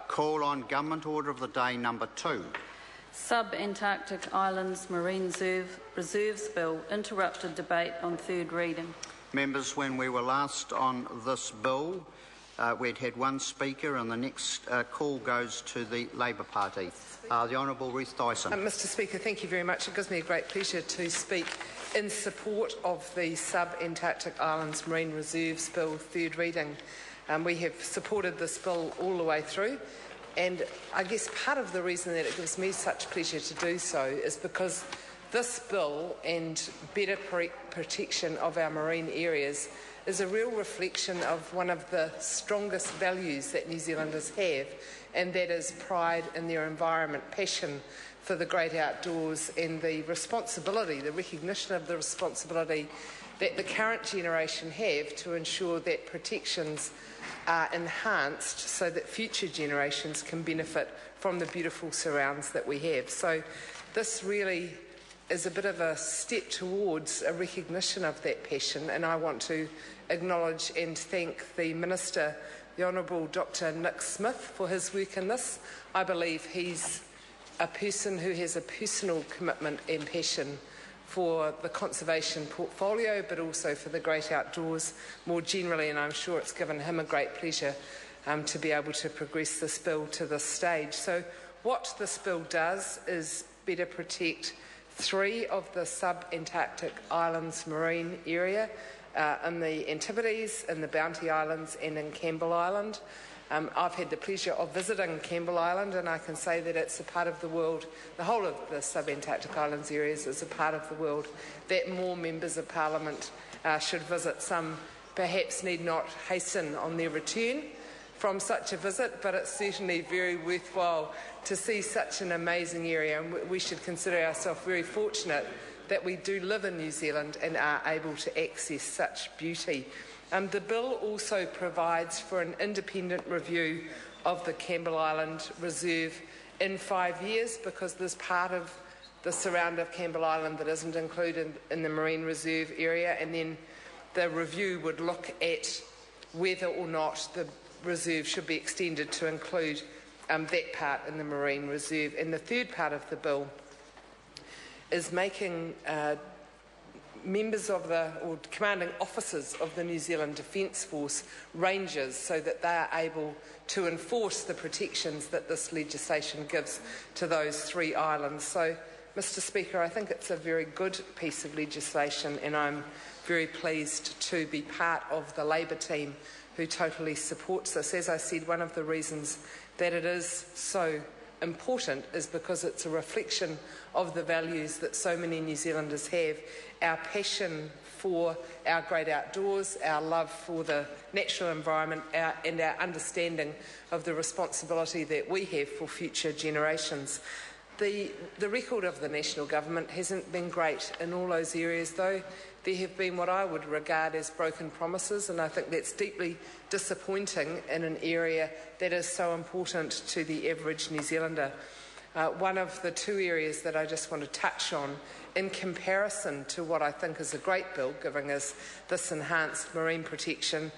Call on Government Order of the Day number 2. Subantarctic Islands Marine Reserves Bill interrupted debate on third reading. Members, when we were last on this bill, we'd had one speaker, and the next call goes to the Labour Party. The Honourable Ruth Dyson. Mr Speaker, thank you very much. It gives me a great pleasure to speak in support of the Subantarctic Islands Marine Reserves Bill, third reading. We have supported this bill all the way through, and I guess part of the reason that it gives me such pleasure to do so is because this bill and better protection of our marine areas is a real reflection of one of the strongest values that New Zealanders have, and that is pride in their environment, passion for the great outdoors, and the responsibility, the recognition of the responsibility that the current generation have to ensure that protections are enhanced so that future generations can benefit from the beautiful surrounds that we have. So this really is a bit of a step towards a recognition of that passion, and I want to acknowledge and thank the Minister, the Honourable Dr Nick Smith, for his work in this. I believe he's a person who has a personal commitment and passion for the conservation portfolio, but also for the great outdoors more generally, and I'm sure it's given him a great pleasure to be able to progress this bill to this stage. So what this bill does is better protect 3 of the Subantarctic Islands marine area in the Antipodes, in the Bounty Islands and in Campbell Island. I've had the pleasure of visiting Campbell Island, and I can say that it's a part of the world, the whole of the Subantarctic Islands areas is a part of the world that more members of Parliament should visit. Some perhaps need not hasten on their return from such a visit, but it's certainly very worthwhile to see such an amazing area, and we should consider ourselves very fortunate that we do live in New Zealand and are able to access such beauty. The bill also provides for an independent review of the Campbell Island Reserve in 5 years, because there's part of the surround of Campbell Island that isn't included in the Marine Reserve area, and then the review would look at whether or not the reserve should be extended to include that part in the Marine Reserve. And the third part of the bill is making members of or commanding officers of the New Zealand Defence Force rangers, so that they are able to enforce the protections that this legislation gives to those 3 islands. So, Mr Speaker, I think it's a very good piece of legislation, and I'm very pleased to be part of the Labour team who totally supports this. As I said, one of the reasons that it is so important is because it's a reflection of the values that so many New Zealanders have, our passion for our great outdoors, our love for the natural environment, and our understanding of the responsibility that we have for future generations. The record of the National Government hasn't been great in all those areas, though. There have been what I would regard as broken promises, and I think that's deeply disappointing in an area that is so important to the average New Zealander. One of the 2 areas that I just want to touch on, in comparison to what I think is a great bill giving us this enhanced marine protection,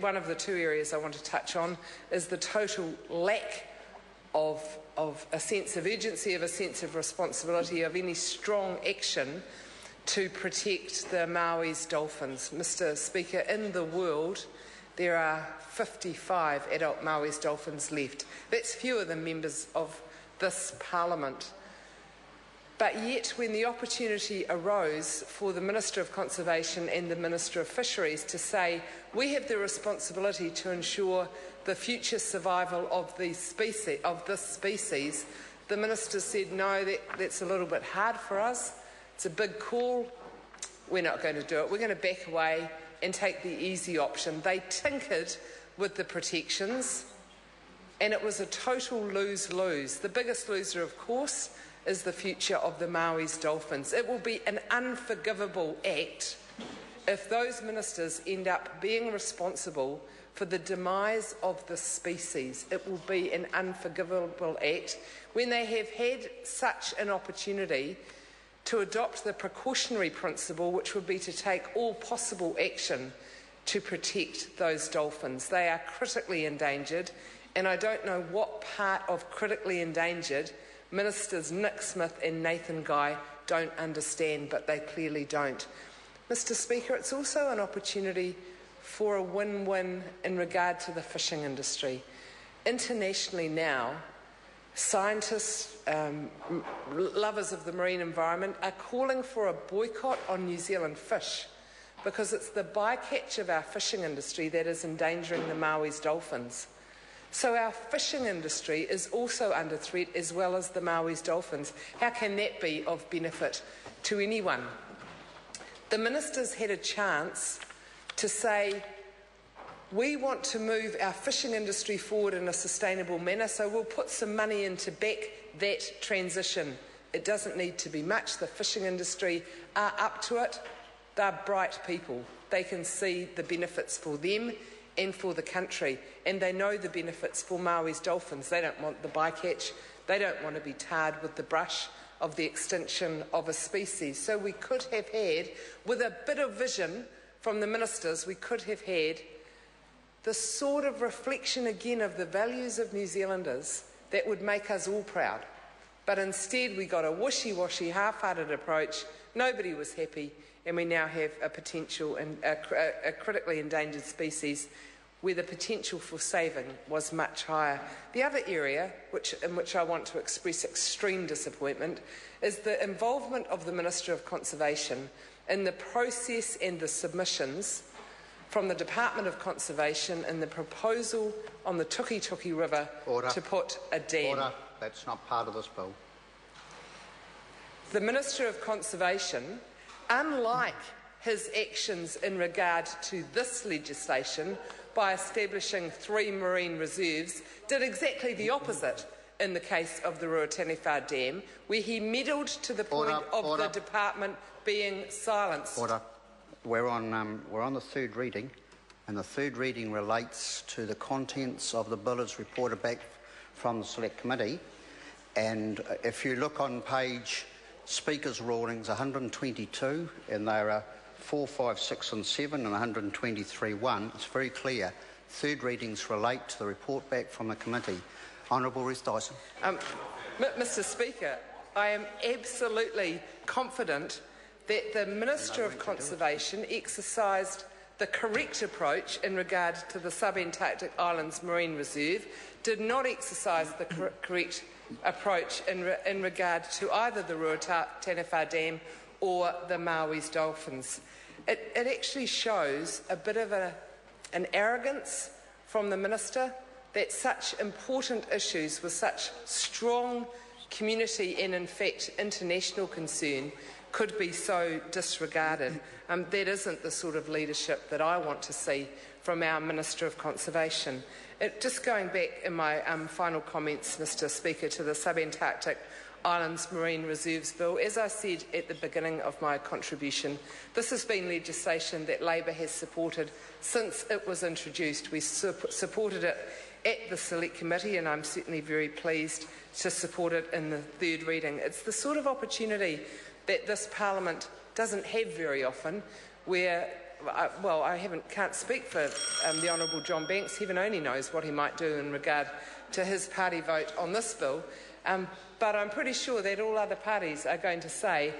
one of the 2 areas I want to touch on is the total lack of a sense of urgency, of a sense of responsibility, of any strong action to protect the Maui's dolphins. Mr Speaker, in the world there are 55 adult Maui's dolphins left. That's fewer than members of this Parliament. But yet, when the opportunity arose for the Minister of Conservation and the Minister of Fisheries to say, we have the responsibility to ensure the future survival of this species, the Minister said, no, that's a little bit hard for us. It's a big call. We're not going to do it. We're going to back away and take the easy option. They tinkered with the protections, and it was a total lose-lose. The biggest loser, of course, is the future of the Maui's dolphins. It will be an unforgivable act if those ministers end up being responsible for the demise of the species. It will be an unforgivable act when they have had such an opportunity to adopt the precautionary principle, which would be to take all possible action to protect those dolphins. They are critically endangered, and I don't know what part of critically endangered Ministers Nick Smith and Nathan Guy don't understand, but they clearly don't. Mr. Speaker, it's also an opportunity for a win-win in regard to the fishing industry. Internationally now, scientists, lovers of the marine environment are calling for a boycott on New Zealand fish because it's the bycatch of our fishing industry that is endangering the Maui's dolphins. So our fishing industry is also under threat as well as the Maui's dolphins. How can that be of benefit to anyone? The ministers had a chance to say, we want to move our fishing industry forward in a sustainable manner, so we'll put some money in to back that transition. It doesn't need to be much. The fishing industry are up to it. They're bright people. They can see the benefits for them and for the country, and they know the benefits for Maui's dolphins. They don't want the bycatch. They don't want to be tarred with the brush of the extinction of a species. So we could have had, with a bit of vision from the ministers, we could have had the sort of reflection again of the values of New Zealanders that would make us all proud. But instead we got a wishy-washy, half-hearted approach. Nobody was happy, and we now have a potential and a critically endangered species where the potential for saving was much higher. The other area in which I want to express extreme disappointment is the involvement of the Minister of Conservation in the process and the submissions from the Department of Conservation in the proposal on the Tukituki River to put a dam. Order. That's not part of this bill. The Minister of Conservation, unlike his actions in regard to this legislation by establishing 3 marine reserves, did exactly the opposite in the case of the Ruataniwha Dam, where he meddled to the point of the department being silenced. Order. We're on the third reading, and the third reading relates to the contents of the bill as reported back from the Select Committee. And if you look on page Speaker's Rulings 122, and there are 4, 5, 6 and 7 and 123.1, it's very clear. Third readings relate to the report back from the committee. Honourable Ruth Dyson. Mr. Speaker, I am absolutely confident that the Minister of Conservation exercised the correct approach in regard to the Subantarctic Islands Marine Reserve, did not exercise the correct approach in regard to either the Ruataniwha Dam or the Maui's dolphins. It actually shows a bit of an arrogance from the Minister that such important issues with such strong community and, in fact, international concern could be so disregarded. That isn't the sort of leadership that I want to see from our Minister of Conservation. Just going back in my final comments, Mr. Speaker, to the Subantarctic Islands Marine Reserves Bill, as I said at the beginning of my contribution, this has been legislation that Labor has supported since it was introduced. We supported it at the Select Committee, and I'm certainly very pleased to support it in the third reading. It's the sort of opportunity that this Parliament doesn't have very often, where, well, I can't speak for the Honourable John Banks. Heaven only knows what he might do in regard to his party vote on this bill. But I'm pretty sure that all other parties are going to say,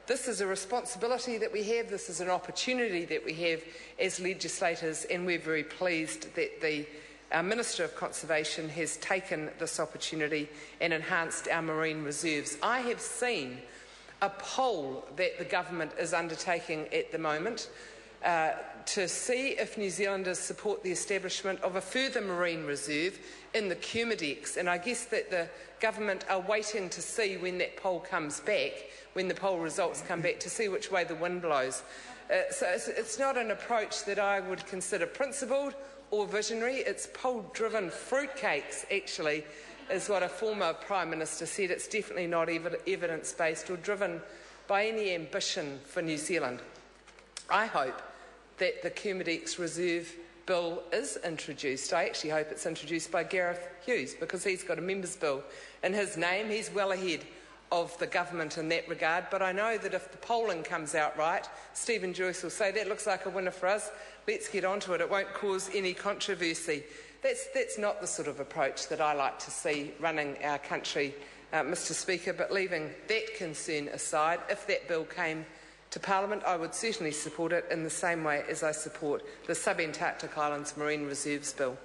this is a responsibility that we have, this is an opportunity that we have as legislators, and we're very pleased that our Minister of Conservation has taken this opportunity and enhanced our marine reserves. I have seen a poll that the government is undertaking at the moment to see if New Zealanders support the establishment of a further marine reserve in the Kermadec, and I guess that the government are waiting to see when that poll comes back, when the poll results come back, to see which way the wind blows. So it's not an approach that I would consider principled or visionary. It's poll-driven fruitcakes, actually, is what a former Prime Minister said. It's definitely not evidence-based or driven by any ambition for New Zealand. I hope that the Kermadec Reserve Bill is introduced. I actually hope it's introduced by Gareth Hughes, because he's got a members' bill in his name. He's well ahead of the government in that regard, but I know that if the polling comes out right, Stephen Joyce will say, that looks like a winner for us, let's get onto it, it won't cause any controversy. That's not the sort of approach that I like to see running our country, Mr Speaker, but leaving that concern aside, if that bill came to Parliament, I would certainly support it in the same way as I support the Subantarctic Islands Marine Reserves Bill.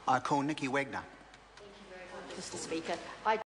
I call Nikki Wagner. Mr Speaker.